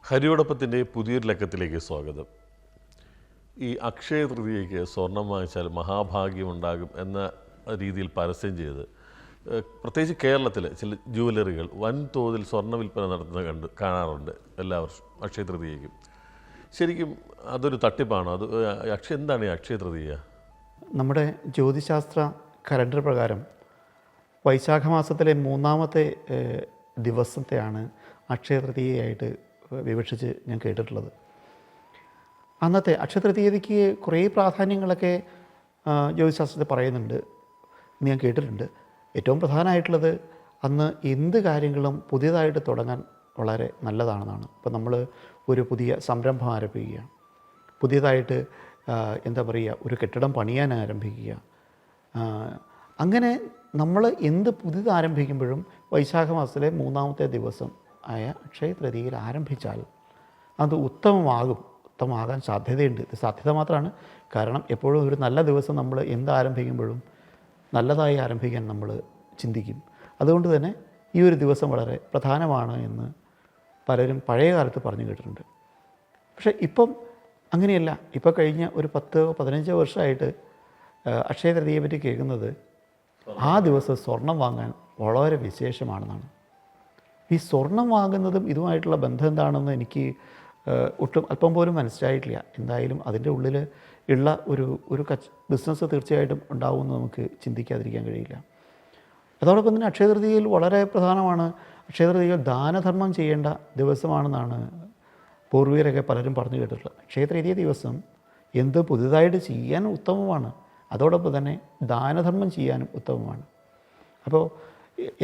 ഹരിയോടൊപ്പത്തിൻ്റെ പുതിയൊരു ലക്കത്തിലേക്ക് സ്വാഗതം. ഈ അക്ഷയ തൃതീയയ്ക്ക് സ്വർണം വാങ്ങിച്ചാൽ മഹാഭാഗ്യമുണ്ടാകും എന്ന രീതിയിൽ പരസ്യം ചെയ്ത് പ്രത്യേകിച്ച് കേരളത്തിലെ ചില ജുവലറികൾ വൻതോതിൽ സ്വർണ്ണ വിൽപ്പന നടത്തുന്നത് കാണാറുണ്ട് എല്ലാ വർഷവും അക്ഷയ തൃതീയയ്ക്കും. ശരിക്കും അതൊരു തട്ടിപ്പാണോ? എന്താണ് ഈ അക്ഷയ തൃതീയ? നമ്മുടെ ജ്യോതിശാസ്ത്ര കലണ്ടർ പ്രകാരം വൈശാഖ മാസത്തിലെ 3-ാമത്തെ ദിവസത്തെയാണ് അക്ഷയ തൃതീയയായിട്ട് വിവക്ഷിച്ച് ഞാൻ കേട്ടിട്ടുള്ളത്. അന്നത്തെ അക്ഷയ തൃതീയതയ്ക്ക് കുറേ പ്രാധാന്യങ്ങളൊക്കെ ജ്യോതിശാസ്ത്രത്തിൽ പറയുന്നുണ്ട് എന്ന് ഞാൻ കേട്ടിട്ടുണ്ട്. ഏറ്റവും പ്രധാനമായിട്ടുള്ളത് അന്ന് എന്ത് കാര്യങ്ങളും പുതിയതായിട്ട് തുടങ്ങാൻ വളരെ നല്ലതാണെന്നാണ്. ഇപ്പോൾ നമ്മൾ ഒരു പുതിയ സംരംഭം ആരംഭിക്കുക, പുതിയതായിട്ട് ഒരു കെട്ടിടം പണിയാൻ ആരംഭിക്കുക, അങ്ങനെ നമ്മൾ എന്ത് പുതിയത് ആരംഭിക്കുമ്പോഴും വൈശാഖ മാസത്തിലെ 3-ാമത്തെ ദിവസം ആയ അക്ഷയ തൃതീയയിൽ ആരംഭിച്ചാൽ അത് ഉത്തമമാകാൻ സാധ്യതയുണ്ട്. ഇത് സാധ്യത മാത്രമാണ്. കാരണം എപ്പോഴും ഒരു നല്ല ദിവസം നമ്മൾ എന്താരംഭിക്കുമ്പോഴും നല്ലതായി ആരംഭിക്കാൻ നമ്മൾ ചിന്തിക്കും. അതുകൊണ്ട് തന്നെ ഈ ഒരു ദിവസം വളരെ പ്രധാനമാണ് എന്ന് പലരും പഴയ കാലത്ത് പറഞ്ഞു കേട്ടിട്ടുണ്ട്. പക്ഷേ ഇപ്പം അങ്ങനെയല്ല. ഇപ്പോൾ കഴിഞ്ഞ ഒരു 10-15 വർഷമായിട്ട് അക്ഷയ തൃതീയയെ പറ്റി കേൾക്കുന്നത് ആ ദിവസം സ്വർണം വാങ്ങാൻ വളരെ വിശേഷമാണെന്നാണ്. ഈ സ്വർണം വാങ്ങുന്നതും ഇതുമായിട്ടുള്ള ബന്ധം എന്താണെന്ന് എനിക്ക് അല്പം പോലും മനസ്സിലായിട്ടില്ല. എന്തായാലും അതിൻ്റെ ഉള്ളിൽ ഉള്ള ഒരു ബിസിനസ് തീർച്ചയായിട്ടും ഉണ്ടാവുമെന്ന് നമുക്ക് ചിന്തിക്കാതിരിക്കാൻ കഴിയില്ല. അതോടൊപ്പം തന്നെ അക്ഷയ തൃതീയയിൽ വളരെ പ്രധാനമാണ്. അക്ഷയ തൃതീയയിൽ ദാനധർമ്മം ചെയ്യേണ്ട ദിവസമാണെന്നാണ് പൂർവികരൊക്കെ പലരും പറഞ്ഞു കേട്ടിട്ടുള്ളത്. അക്ഷയ തൃതീയ ദിവസം എന്ത് പുതുതായിട്ട് ചെയ്യാൻ ഉത്തമമാണ്, അതോടൊപ്പം തന്നെ ദാനധർമ്മം ചെയ്യാനും ഉത്തമമാണ്. അപ്പോൾ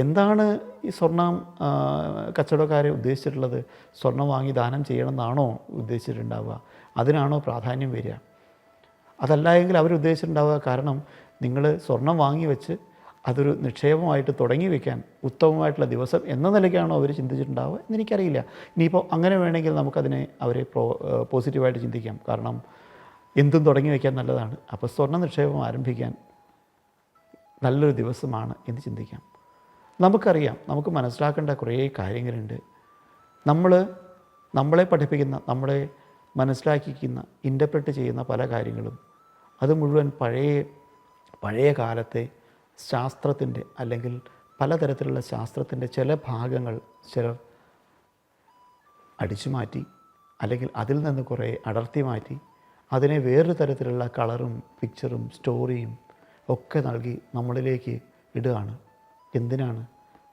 എന്താണ് ഈ സ്വർണം കച്ചവടക്കാരെ ഉദ്ദേശിച്ചിട്ടുള്ളത്? സ്വർണം വാങ്ങി ദാനം ചെയ്യണമെന്നാണോ ഉദ്ദേശിച്ചിട്ടുണ്ടാവുക? അതിനാണോ പ്രാധാന്യം വരിക? അതല്ല എങ്കിൽ അവരുദ്ദേശിച്ചിട്ടുണ്ടാവുക കാരണം നിങ്ങൾ സ്വർണം വാങ്ങി വെച്ച് അതൊരു നിക്ഷേപമായിട്ട് തുടങ്ങി വയ്ക്കാൻ ഉത്തമമായിട്ടുള്ള ദിവസം എന്ന നിലയ്ക്കാണോ അവർ ചിന്തിച്ചിട്ടുണ്ടാവുക എന്നെനിക്കറിയില്ല. ഇനിയിപ്പോൾ അങ്ങനെ വേണമെങ്കിൽ നമുക്കതിനെ അവരെ പോസിറ്റീവായിട്ട് ചിന്തിക്കാം. കാരണം എന്തും തുടങ്ങി വയ്ക്കാൻ നല്ലതാണ്. അപ്പോൾ സ്വർണ്ണ നിക്ഷേപം ആരംഭിക്കാൻ നല്ലൊരു ദിവസമാണ് എന്ന് ചിന്തിക്കാം. നമുക്കറിയാം, നമുക്ക് മനസ്സിലാക്കേണ്ട കുറേ കാര്യങ്ങളുണ്ട്. നമ്മളെ പഠിപ്പിക്കുന്ന, നമ്മളെ മനസ്സിലാക്കിക്കുന്ന, ഇൻ്റർപ്രറ്റ് ചെയ്യുന്ന പല കാര്യങ്ങളും അത് മുഴുവൻ പഴയ കാലത്തെ ശാസ്ത്രത്തിൻ്റെ അല്ലെങ്കിൽ പലതരത്തിലുള്ള ശാസ്ത്രത്തിൻ്റെ ചില ഭാഗങ്ങൾ ചിലർ അടിച്ചു മാറ്റി അല്ലെങ്കിൽ അതിൽ നിന്ന് കുറേ അടർത്തി മാറ്റി അതിനെ വേറൊരു തരത്തിലുള്ള കളറും പിക്ചറും സ്റ്റോറിയും ഒക്കെ നൽകി നമ്മളിലേക്ക് ഇടുകയാണ്. എന്തിനാണ്?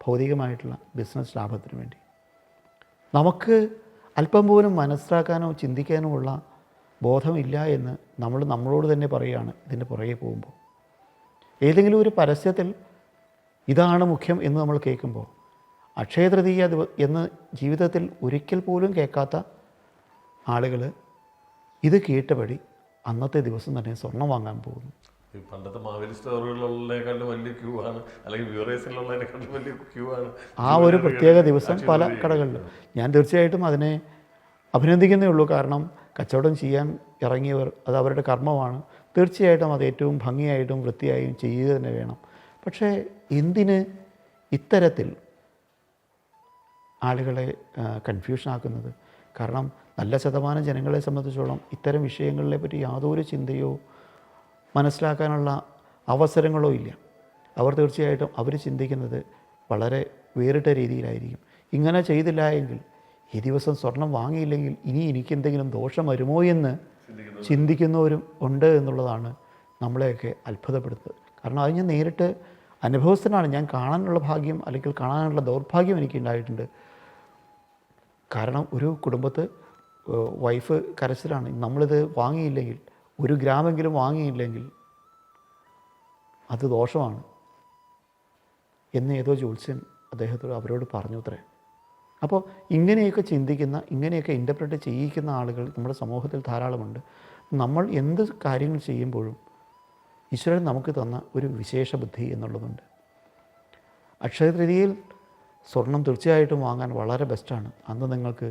ഭൗതികമായിട്ടുള്ള ബിസിനസ് ലാഭത്തിന് വേണ്ടി. നമുക്ക് അല്പം പോലും മനസ്സിലാക്കാനോ ചിന്തിക്കാനോ ഉള്ള ബോധമില്ല എന്ന് നമ്മളോട് തന്നെ പറയുകയാണ് ഇതിൻ്റെ പുറകെ പോകുമ്പോൾ. ഏതെങ്കിലും ഒരു പരസ്യത്തിൽ ഇതാണ് മുഖ്യം എന്ന് നമ്മൾ കേൾക്കുമ്പോൾ അക്ഷയ തൃതീയ എന്ന് ജീവിതത്തിൽ ഒരിക്കൽ പോലും കേൾക്കാത്ത ആളുകൾ ഇത് കേട്ടപടി അന്നത്തെ ദിവസം തന്നെ സ്വർണം വാങ്ങാൻ പോകുന്നു. പണ്ടത്തെ മാവേലി സ്റ്റോറുകളിലുള്ളതിനേക്കാളും വലിയ ക്യൂ ആണ്, അല്ലെങ്കിൽ വ്യൂറേഴ്സിലുള്ളതിനേക്കാളും വലിയ ക്യൂ ആണ് ആ ഒരു പ്രത്യേക ദിവസം പല കടകളിലും. ഞാൻ തീർച്ചയായിട്ടും അതിനെ അഭിനന്ദിക്കുന്നേ ഉള്ളൂ. കാരണം കച്ചവടം ചെയ്യാൻ ഇറങ്ങിയവർ അത് അവരുടെ കർമ്മമാണ്. തീർച്ചയായിട്ടും അത് ഏറ്റവും ഭംഗിയായിട്ടും വൃത്തിയായും ചെയ്യുക തന്നെ വേണം. പക്ഷേ എന്തിന് ഇത്തരത്തിൽ ആളുകളെ കൺഫ്യൂഷനാക്കുന്നത്? കാരണം നല്ല ശതമാനം ജനങ്ങളെ സംബന്ധിച്ചോളം ഇത്തരം വിഷയങ്ങളെ പറ്റി യാതൊരു ചിന്തയോ മനസ്സിലാക്കാനുള്ള അവസരങ്ങളോ ഇല്ല. അവർ തീർച്ചയായിട്ടും ചിന്തിക്കുന്നത് വളരെ വേറിട്ട രീതിയിലായിരിക്കും. ഇങ്ങനെ ചെയ്തില്ല എങ്കിൽ, ഈ ദിവസം സ്വർണം വാങ്ങിയില്ലെങ്കിൽ ഇനി എനിക്കെന്തെങ്കിലും ദോഷം വരുമോ എന്ന് ചിന്തിക്കുന്നവരും ഉണ്ട് എന്നുള്ളതാണ് നമ്മളെയൊക്കെ അത്ഭുതപ്പെടുത്തുന്നത്. കാരണം അത് ഞാൻ നേരിട്ട് അനുഭവസ്ഥനാണ്. ഞാൻ കാണാനുള്ള ഭാഗ്യം അല്ലെങ്കിൽ കാണാനുള്ള ദൗർഭാഗ്യം എനിക്കുണ്ടായിട്ടുണ്ട്. കാരണം ഒരു കുടുംബത്ത് വൈഫ് കരച്ചിലാണ്, നമ്മളിത് വാങ്ങിയില്ലെങ്കിൽ, 1 ഗ്രാമെങ്കിലും വാങ്ങിയില്ലെങ്കിൽ അത് ദോഷമാണ് എന്ന് ഏതോ ജ്യോത്സ്യൻ അവരോട് പറഞ്ഞു അത്രേ. അപ്പോൾ ഇങ്ങനെയൊക്കെ ചിന്തിക്കുന്ന, ഇങ്ങനെയൊക്കെ ഇൻ്റർപ്രറ്റ് ചെയ്യിക്കുന്ന ആളുകൾ നമ്മുടെ സമൂഹത്തിൽ ധാരാളമുണ്ട്. നമ്മൾ എന്ത് കാര്യങ്ങൾ ചെയ്യുമ്പോഴും ഈശ്വരൻ നമുക്ക് തന്ന ഒരു വിശേഷ ബുദ്ധി എന്നുള്ളതുണ്ട്. അക്ഷയ തൃതീയയിൽ സ്വർണം തീർച്ചയായിട്ടും വാങ്ങാൻ വളരെ ബെസ്റ്റാണ്. അന്ന് നിങ്ങൾക്ക്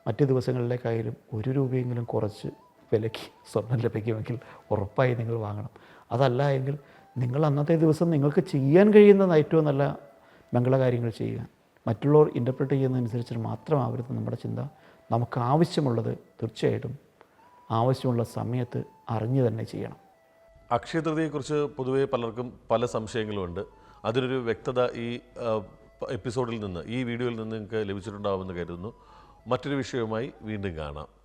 മറ്റ് ദിവസങ്ങളിലേക്കായാലും 1 രൂപയെങ്കിലും കുറച്ച് വിലയ്ക്ക് സ്വർണം ലഭിക്കുമെങ്കിൽ ഉറപ്പായി നിങ്ങൾ വാങ്ങണം. അതല്ല എങ്കിൽ നിങ്ങൾ അന്നത്തെ ദിവസം നിങ്ങൾക്ക് ചെയ്യാൻ കഴിയുന്ന ഏറ്റവും നല്ല മംഗളകാര്യങ്ങൾ ചെയ്യുക. മറ്റുള്ളവർ ഇൻ്റർപ്രറ്റ് ചെയ്യുന്നതനുസരിച്ച് മാത്രമാവരുത് നമ്മുടെ ചിന്ത. നമുക്ക് ആവശ്യമുള്ളത് തീർച്ചയായിട്ടും ആവശ്യമുള്ള സമയത്ത് അറിഞ്ഞു തന്നെ ചെയ്യണം. അക്ഷയ തൃതീയയെക്കുറിച്ച് പൊതുവേ പലർക്കും പല സംശയങ്ങളുമുണ്ട്. അതിനൊരു വ്യക്തത ഈ എപ്പിസോഡിൽ നിന്ന്, ഈ വീഡിയോയിൽ നിന്ന് നിങ്ങൾക്ക് ലഭിച്ചിട്ടുണ്ടാവുമെന്ന് കരുതുന്നു. മറ്റൊരു വിഷയവുമായി വീണ്ടും കാണാം.